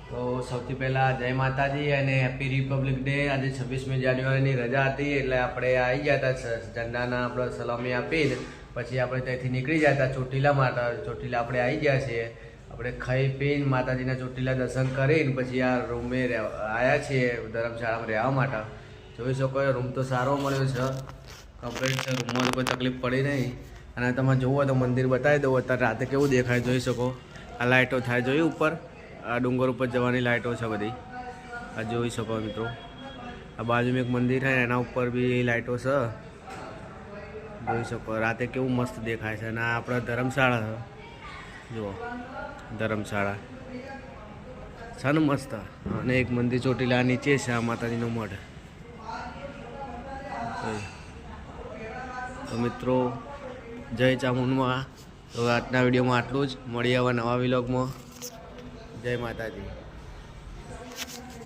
તો સૌથી પહેલાં જય માતાજી અને હેપી રિપબ્લિક ડે। આજે 26મી જાન્યુઆરીની રજા હતી એટલે આપણે આવી ગયા હતા ઝંડાના આપણે સલામી આપીને પછી આપણે ત્યાંથી નીકળી ગયા હતા ચોટીલા માટે। ચોટીલા આપણે આવી ગયા છીએ, આપણે ખાઈ પીને માતાજીના ચોટીલા દર્શન કરીને પછી આ રૂમે આવ્યા છીએ ધર્મશાળામાં રહેવા માટે। જોઈ શકો રૂમ તો સારો મળ્યો છે, કમ્પ્લીટ છે, રૂમમાં કોઈ તકલીફ પડી નહીં। અને તમે જુઓ તો મંદિર બતાવી દઉં અત્યારે રાતે કેવું દેખાય જોઈ શકો। આ લાઇટો થાય જોયું ઉપર, આ ડુંગર ઉપર જવાની લાઇટો છે બધી, આ જોઈ શકો મિત્રો। આ બાજુમાં એક મંદિર છે એના ઉપર બી લાઇટો છે, જોઈ શકો રાતે કેવું મસ્ત દેખાય છે। અને આ આપણા ધર્મશાળા છે, જુઓ ધર્મશાળા છે ને મસ્ત। અને એક મંદિર ચોટીલા નીચે છે, આ માતાજીનો મઢ। તો મિત્રો જય ચામુંડમાં। તો આજના વિડીયોમાં આટલું જ, મળીએ હવે નવા વિલોગમાં। જય માતાજી।